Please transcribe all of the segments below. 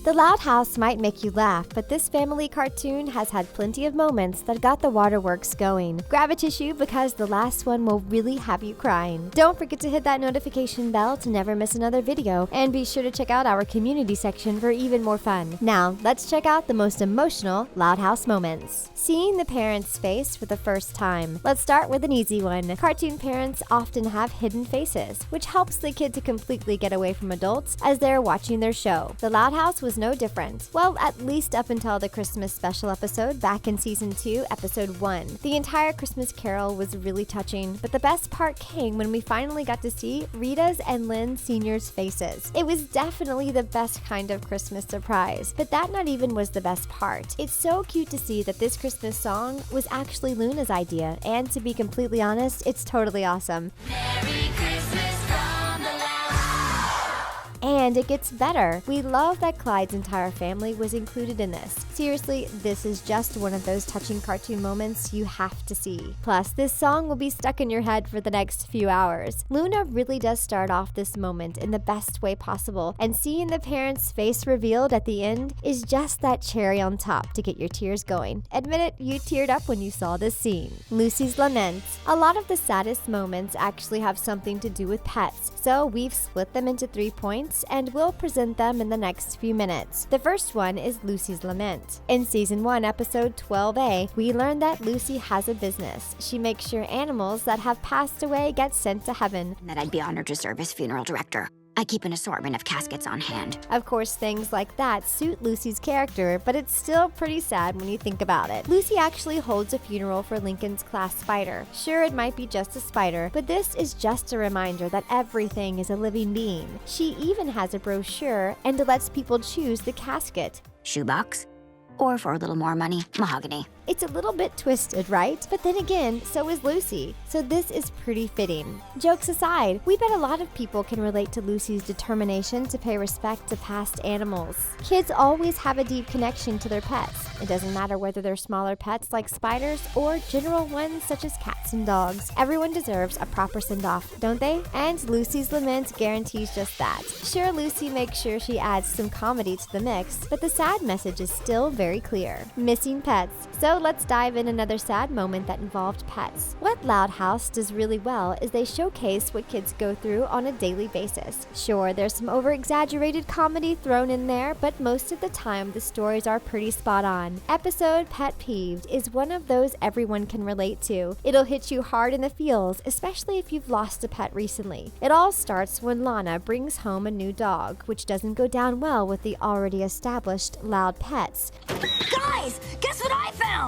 The Loud House might make you laugh, but this family cartoon has had plenty of moments that got the waterworks going. Grab a tissue because the last one will really have you crying. Don't forget to hit that notification bell to never miss another video, and be sure to check out our community section for even more fun. Now, let's check out the most emotional Loud House moments. Seeing the parents' face for the first time. Let's start with an easy one. Cartoon parents often have hidden faces, which helps the kid to completely get away from adults as they're watching their show. The Loud House was no different. Well, at least up until the Christmas special episode back in season 2, episode 1. The entire Christmas Carol was really touching, but the best part came when we finally got to see Rita's and Lynn Sr.'s faces. It was definitely the best kind of Christmas surprise, but that not even was the best part. It's so cute to see that this Christmas song was actually Luna's idea, and to be completely honest, it's totally awesome. Merry Christmas from the Loud. And it gets better. We love that Clyde's entire family was included in this. Seriously, this is just one of those touching cartoon moments you have to see. Plus, this song will be stuck in your head for the next few hours. Luna really does start off this moment in the best way possible, and seeing the parents' face revealed at the end is just that cherry on top to get your tears going. Admit it, you teared up when you saw this scene. Lucy's lament. A lot of the saddest moments actually have something to do with pets, so we've split them into 3 points and we'll present them in the next few minutes. The first one is Lucy's lament. In season 1, episode 12A, we learn that Lucy has a business. She makes sure animals that have passed away get sent to heaven. And that I'd be honored to serve as funeral director. I keep an assortment of caskets on hand. Of course, things like that suit Lucy's character, but it's still pretty sad when you think about it. Lucy actually holds a funeral for Lincoln's class spider. Sure, it might be just a spider, but this is just a reminder that everything is a living being. She even has a brochure and lets people choose the casket. Shoebox? Or for a little more money, mahogany. It's a little bit twisted, right? But then again, so is Lucy. So this is pretty fitting. Jokes aside, we bet a lot of people can relate to Lucy's determination to pay respect to past animals. Kids always have a deep connection to their pets. It doesn't matter whether they're smaller pets like spiders or general ones such as cats and dogs. Everyone deserves a proper send-off, don't they? And Lucy's lament guarantees just that. Sure, Lucy makes sure she adds some comedy to the mix, but the sad message is still very clear. Missing pets. So let's dive in another sad moment that involved pets. What Loud House does really well is they showcase what kids go through on a daily basis. Sure, there's some over-exaggerated comedy thrown in there, but most of the time the stories are pretty spot on. Episode Pet Peeved is one of those everyone can relate to. It'll hit you hard in the feels, especially if you've lost a pet recently. It all starts when Lana brings home a new dog, which doesn't go down well with the already established loud pets. Guys, guess what I found?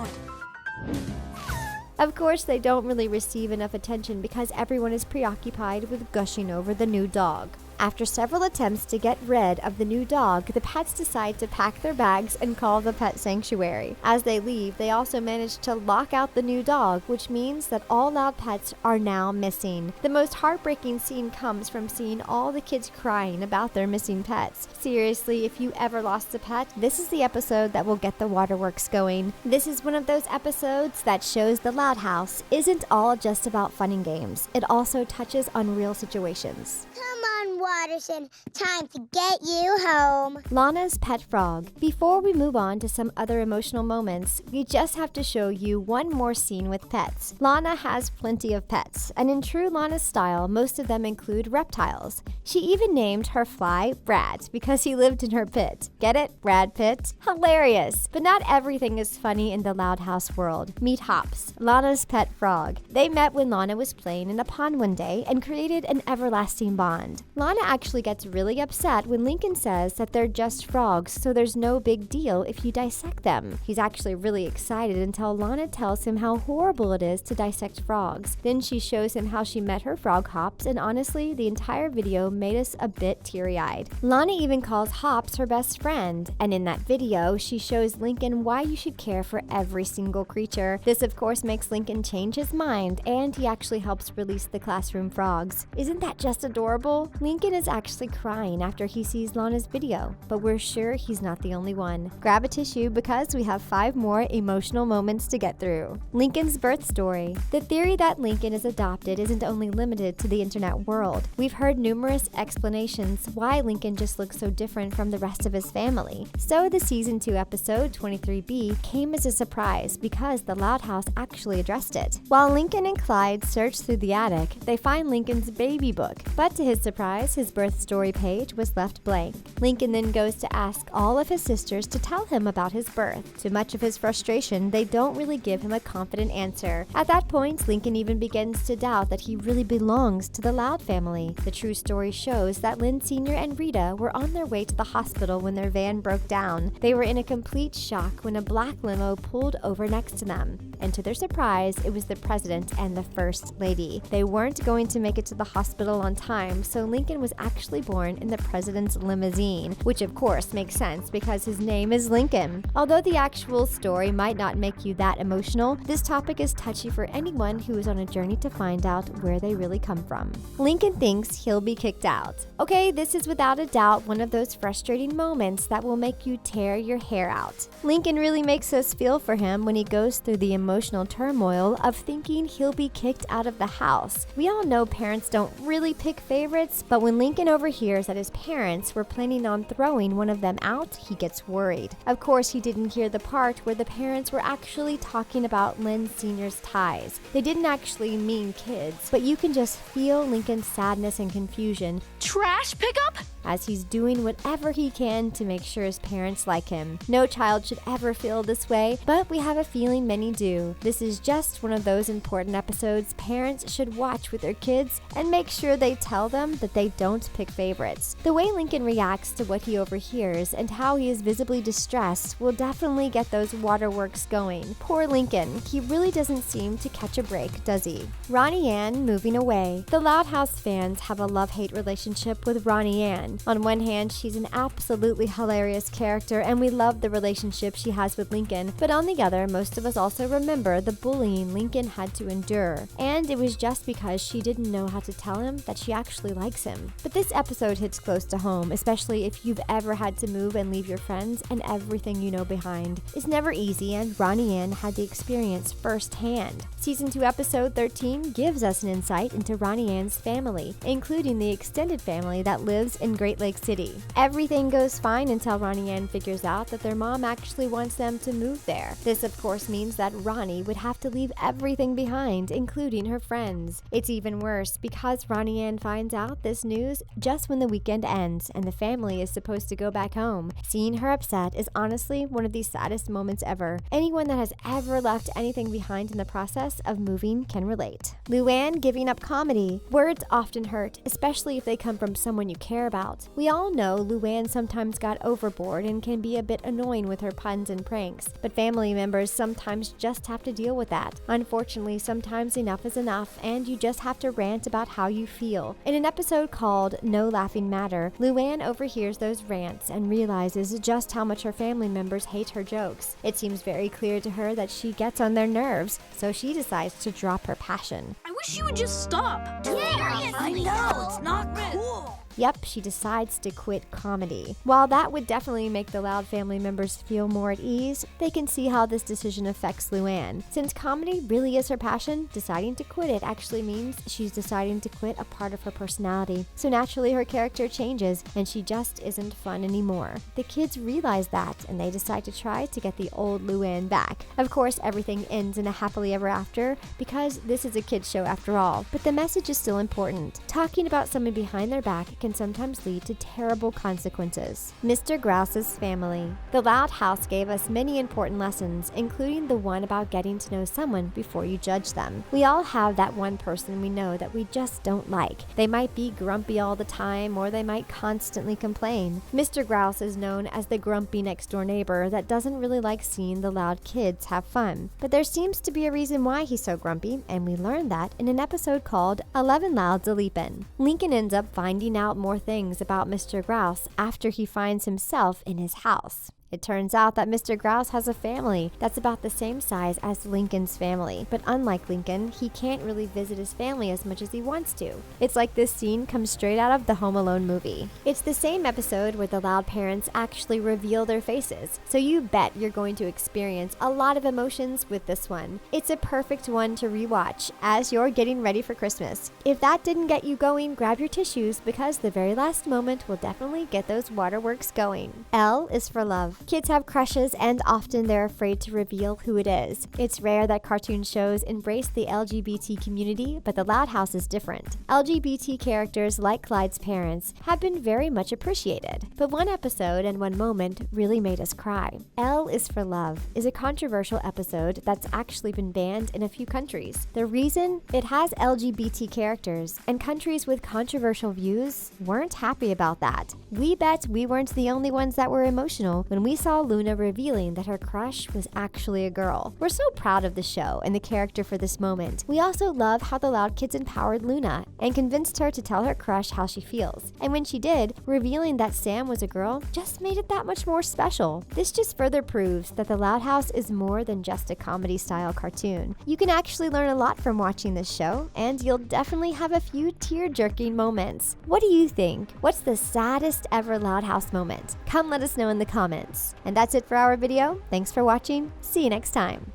Of course, they don't really receive enough attention because everyone is preoccupied with gushing over the new dog. After several attempts to get rid of the new dog, the pets decide to pack their bags and call the pet sanctuary. As they leave, they also manage to lock out the new dog, which means that all loud pets are now missing. The most heartbreaking scene comes from seeing all the kids crying about their missing pets. Seriously, if you ever lost a pet, this is the episode that will get the waterworks going. This is one of those episodes that shows the Loud House isn't all just about fun and games. It also touches on real situations. Come on, Watterson. Time to get you home. Lana's pet frog. Before we move on to some other emotional moments, we just have to show you one more scene with pets. Lana has plenty of pets, and in true Lana style, most of them include reptiles. She even named her fly Brad because he lived in her pit. Get it? Brad Pitt? Hilarious! But not everything is funny in the Loud House world. Meet Hops, Lana's pet frog. They met when Lana was playing in a pond one day and created an everlasting bond. Lana actually gets really upset when Lincoln says that they're just frogs, so there's no big deal if you dissect them. He's actually really excited until Lana tells him how horrible it is to dissect frogs. Then she shows him how she met her frog Hops, and honestly, the entire video made us a bit teary-eyed. Lana even calls Hops her best friend, and in that video, she shows Lincoln why you should care for every single creature. This, of course, makes Lincoln change his mind, and he actually helps release the classroom frogs. Isn't that just adorable? Lincoln Lincoln is actually crying after he sees Lana's video, but we're sure he's not the only one. Grab a tissue because we have 5 more emotional moments to get through. Lincoln's birth story. The theory that Lincoln is adopted isn't only limited to the internet world. We've heard numerous explanations why Lincoln just looks so different from the rest of his family. So the season 2 episode 23B came as a surprise because the Loud House actually addressed it. While Lincoln and Clyde search through the attic, they find Lincoln's baby book, but to his surprise, his birth story page was left blank. Lincoln then goes to ask all of his sisters to tell him about his birth. To much of his frustration, they don't really give him a confident answer. At that point, Lincoln even begins to doubt that he really belongs to the Loud family. The true story shows that Lynn Sr. and Rita were on their way to the hospital when their van broke down. They were in a complete shock when a black limo pulled over next to them. And to their surprise, it was the president and the first lady. They weren't going to make it to the hospital on time, so Lincoln was actually born in the president's limousine, which of course makes sense because his name is Lincoln. Although the actual story might not make you that emotional, this topic is touchy for anyone who is on a journey to find out where they really come from. Lincoln thinks he'll be kicked out. Okay, this is without a doubt one of those frustrating moments that will make you tear your hair out. Lincoln really makes us feel for him when he goes through the emotional turmoil of thinking he'll be kicked out of the house. We all know parents don't really pick favorites, but when Lincoln overhears that his parents were planning on throwing one of them out, he gets worried. Of course, he didn't hear the part where the parents were actually talking about Lynn Sr.'s ties. They didn't actually mean kids, but you can just feel Lincoln's sadness and confusion. Trash pickup? As he's doing whatever he can to make sure his parents like him. No child should ever feel this way, but we have a feeling many do. This is just one of those important episodes parents should watch with their kids and make sure they tell them that they don't pick favorites. The way Lincoln reacts to what he overhears and how he is visibly distressed will definitely get those waterworks going. Poor Lincoln, he really doesn't seem to catch a break, does he? Ronnie Ann moving away. The Loud House fans have a love-hate relationship with Ronnie Ann. On one hand, she's an absolutely hilarious character and we love the relationship she has with Lincoln, but on the other, most of us also remember the bullying Lincoln had to endure. And it was just because she didn't know how to tell him that she actually likes him. But this episode hits close to home, especially if you've ever had to move and leave your friends and everything you know behind. It's never easy and Ronnie Ann had the experience firsthand. Season 2 episode 13 gives us an insight into Ronnie Ann's family, including the extended family that lives in Great Lake City. Everything goes fine until Ronnie Ann figures out that their mom actually wants them to move there. This of course means that Ronnie would have to leave everything behind, including her friends. It's even worse because Ronnie Ann finds out this news just when the weekend ends and the family is supposed to go back home. Seeing her upset is honestly one of the saddest moments ever. Anyone that has ever left anything behind in the process of moving can relate. Luann giving up comedy. Words often hurt, especially if they come from someone you care about. We all know Luann sometimes got overboard and can be a bit annoying with her puns and pranks, but family members sometimes just have to deal with that. Unfortunately, sometimes enough is enough and you just have to rant about how you feel. In an episode called No Laughing Matter, Luann overhears those rants and realizes just how much her family members hate her jokes. It seems very clear to her that she gets on their nerves, so she decides to drop her passion. I wish you would just stop. Seriously, I know, it's not cool. Yep, she decides to quit comedy. While that would definitely make the Loud family members feel more at ease, they can see how this decision affects Luann. Since comedy really is her passion, deciding to quit it actually means she's deciding to quit a part of her personality. So naturally her character changes and she just isn't fun anymore. The kids realize that and they decide to try to get the old Luann back. Of course, everything ends in a happily ever after because this is a kids show after all, but the message is still important. Talking about someone behind their back can sometimes lead to terrible consequences. Mr. Grouse's family. The Loud House gave us many important lessons, including the one about getting to know someone before you judge them. We all have that one person we know that we just don't like. They might be grumpy all the time or they might constantly complain. Mr. Grouse is known as the grumpy next door neighbor that doesn't really like seeing the Loud kids have fun. But there seems to be a reason why he's so grumpy, and we learned that in an episode called 11 Louds a Leapin'. Lincoln ends up finding out more things about Mr. Grouse after he finds himself in his house. It turns out that Mr. Grouse has a family that's about the same size as Lincoln's family, but unlike Lincoln, he can't really visit his family as much as he wants to. It's like this scene comes straight out of the Home Alone movie. It's the same episode where the Loud parents actually reveal their faces, so you bet you're going to experience a lot of emotions with this one. It's a perfect one to rewatch as you're getting ready for Christmas. If that didn't get you going, grab your tissues because the very last moment will definitely get those waterworks going. L is for love. Kids have crushes and often they're afraid to reveal who it is. It's rare that cartoon shows embrace the LGBT community, but the Loud House is different. LGBT characters like Clyde's parents have been very much appreciated, but one episode and one moment really made us cry. L is for Love is a controversial episode that's actually been banned in a few countries. The reason? It has LGBT characters, and countries with controversial views weren't happy about that. We bet we weren't the only ones that were emotional when we saw Luna revealing that her crush was actually a girl. We're so proud of the show and the character for this moment. We also love how the Loud kids empowered Luna and convinced her to tell her crush how she feels. And when she did, revealing that Sam was a girl just made it that much more special. This just further proves that the Loud House is more than just a comedy-style cartoon. You can actually learn a lot from watching this show, and you'll definitely have a few tear-jerking moments. What do you think? What's the saddest ever Loud House moment? Come let us know in the comments. And that's it for our video. Thanks for watching. See you next time.